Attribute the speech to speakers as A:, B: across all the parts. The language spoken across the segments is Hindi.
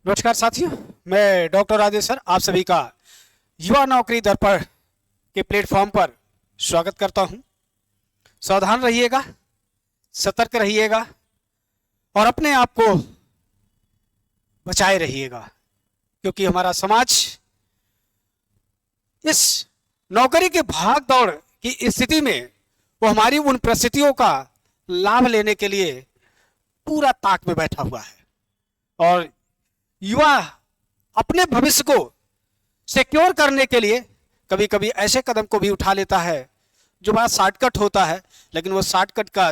A: नमस्कार साथियों, मैं डॉक्टर राजेश सर आप सभी का युवा नौकरी दर्पण के प्लेटफॉर्म पर स्वागत करता हूं। सावधान रहिएगा, सतर्क रहिएगा और अपने आप को बचाए रहिएगा, क्योंकि हमारा समाज इस नौकरी के भाग दौड़ की स्थिति में वो हमारी उन परिस्थितियों का लाभ लेने के लिए पूरा ताक में बैठा हुआ है और युवा अपने भविष्य को सिक्योर करने के लिए कभी कभी ऐसे कदम को भी उठा लेता है जो बड़ा शॉर्टकट होता है, लेकिन वो शॉर्टकट का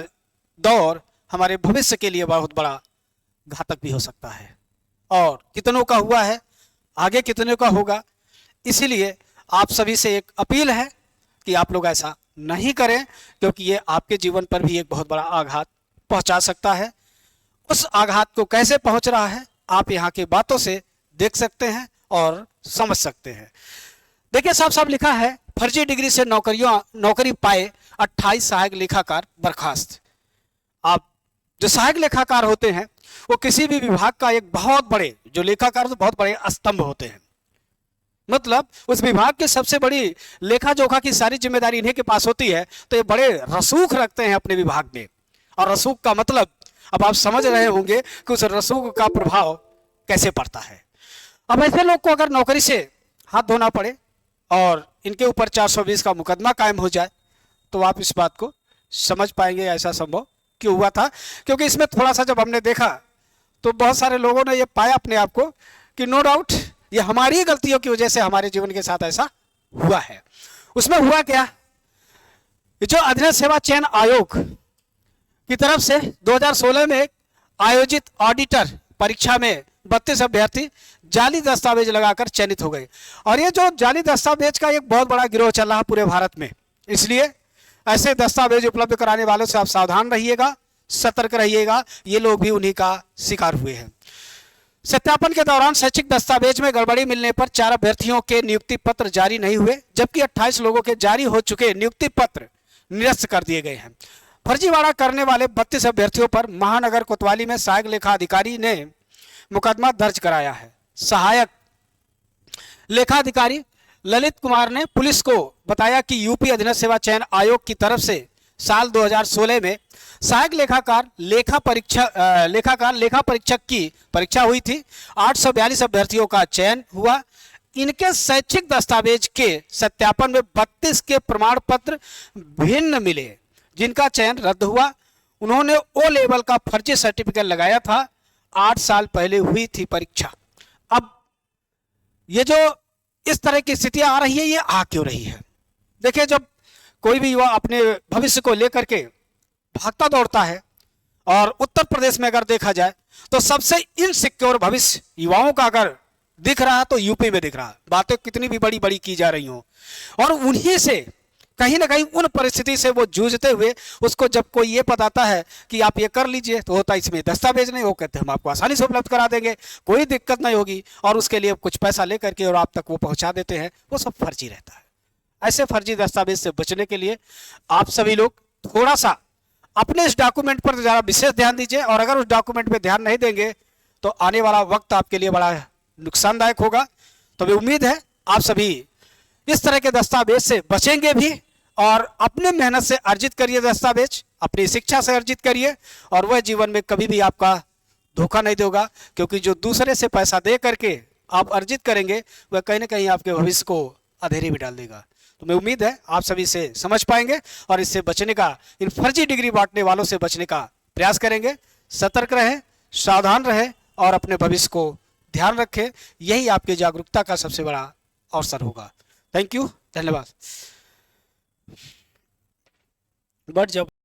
A: दौर हमारे भविष्य के लिए बहुत बड़ा घातक भी हो सकता है और कितनों का हुआ है, आगे कितनों का होगा। इसीलिए आप सभी से एक अपील है कि आप लोग ऐसा नहीं करें, क्योंकि ये आपके जीवन पर भी एक बहुत बड़ा आघात पहुंचा सकता है। उस आघात को कैसे पहुंच रहा है आप यहाँ की बातों से देख सकते हैं और समझ सकते हैं। देखिए, साफ साफ लिखा है, फर्जी डिग्री से नौकरी पाए 28 सहायक लेखाकार बर्खास्त। आप जो सहायक लेखाकार होते हैं वो किसी भी विभाग का एक बहुत बड़े, जो लेखाकार तो बहुत बड़े स्तंभ होते हैं। मतलब उस विभाग के सबसे बड़ी लेखा जोखा की सारी जिम्मेदारी इन्हीं के पास होती है, तो ये बड़े रसूख रखते हैं अपने विभाग में। और रसूख का मतलब अब आप समझ रहे होंगे कि उस रसूख का प्रभाव कैसे पड़ता है। अब ऐसे लोग को अगर नौकरी से हाथ धोना पड़े और इनके ऊपर 420 का मुकदमा कायम हो जाए तो आप इस बात को समझ पाएंगे ऐसा संभव क्यों हुआ था। क्योंकि इसमें थोड़ा सा जब हमने देखा तो बहुत सारे लोगों ने ये पाया अपने आप को कि नो डाउट ये हमारी गलतियों की वजह से हमारे जीवन के साथ ऐसा हुआ है। उसमें हुआ क्या, जो अधीनस्थ सेवा चयन आयोग की तरफ से 2016 में आयोजित ऑडिटर परीक्षा में 32 अभ्यर्थी जाली दस्तावेज लगाकर चयनित हो गए। और ये जो जाली दस्तावेज का एक बहुत बड़ा गिरोह चल रहा है पूरे भारत में, इसलिए ऐसे दस्तावेज उपलब्ध कराने वालों से आप सावधान रहिएगा, सतर्क रहिएगा। ये लोग भी उन्हीं का शिकार हुए हैं। सत्यापन के दौरान शैक्षिक दस्तावेज में गड़बड़ी मिलने पर 4 अभ्यर्थियों के नियुक्ति पत्र जारी नहीं हुए, जबकि 28 लोगों के जारी हो चुके नियुक्ति पत्र निरस्त कर दिए गए हैं। फर्जीवाड़ा करने वाले 32 अभ्यर्थियों पर महानगर कोतवाली में सहायक लेखा अधिकारी ने मुकदमा दर्ज कराया है। सहायक लेखाधिकारी ललित कुमार ने पुलिस को बताया कि यूपी अधीनस्थ सेवा चयन आयोग की तरफ से साल 2016 में सहायक लेखा परीक्षक की परीक्षा हुई थी। 842 अभ्यर्थियों का चयन हुआ। इनके शैक्षिक दस्तावेज के सत्यापन में 32 के प्रमाण पत्र भिन्न मिले, जिनका चयन रद्द हुआ। उन्होंने ओ लेवल का फर्जी सर्टिफिकेट लगाया था। 8 साल पहले हुई थी परीक्षा। अब ये जो इस तरह की स्थितियां आ रही है, ये आ क्यों रही है? देखिए, जब कोई भी युवा अपने भविष्य को लेकर के भागता दौड़ता है, और उत्तर प्रदेश में अगर देखा जाए तो सबसे इनसिक्योर भविष्य युवाओं का अगर दिख रहा है तो यूपी में दिख रहा है। बातें कितनी भी बड़ी बड़ी की जा रही हो, और उन्हीं से कहीं ना कहीं उन परिस्थिति से वो जूझते हुए उसको जब कोई ये बताता है कि आप ये कर लीजिए, तो होता इसमें दस्तावेज नहीं, वो कहते हैं हम आपको आसानी से उपलब्ध करा देंगे, कोई दिक्कत नहीं होगी, और उसके लिए कुछ पैसा लेकर के और आप तक वो पहुंचा देते हैं। वो सब फर्जी रहता है। ऐसे फर्जी दस्तावेज से बचने के लिए आप सभी लोग थोड़ा सा अपने इस डॉक्यूमेंट पर ज़रा विशेष ध्यान दीजिए, और अगर उस डॉक्यूमेंट पर ध्यान नहीं देंगे तो आने वाला वक्त आपके लिए बड़ा नुकसानदायक होगा। तो मुझे उम्मीद है आप सभी इस तरह के दस्तावेज से बचेंगे भी, और अपने मेहनत से अर्जित करिए दस्तावेज, अपनी शिक्षा से अर्जित करिए, और वह जीवन में कभी भी आपका धोखा नहीं देगा। क्योंकि जो दूसरे से पैसा दे करके आप अर्जित करेंगे वह कहीं ना कहीं आपके भविष्य को अंधेरे में डाल देगा। तो मैं उम्मीद है आप सभी से समझ पाएंगे और इससे बचने का, इन फर्जी डिग्री बांटने वालों से बचने का प्रयास करेंगे। सतर्क रहें, सावधान रहें और अपने भविष्य को ध्यान रखें। यही आपकी जागरूकता का सबसे बड़ा अवसर होगा। थैंक यू, धन्यवाद। बट जब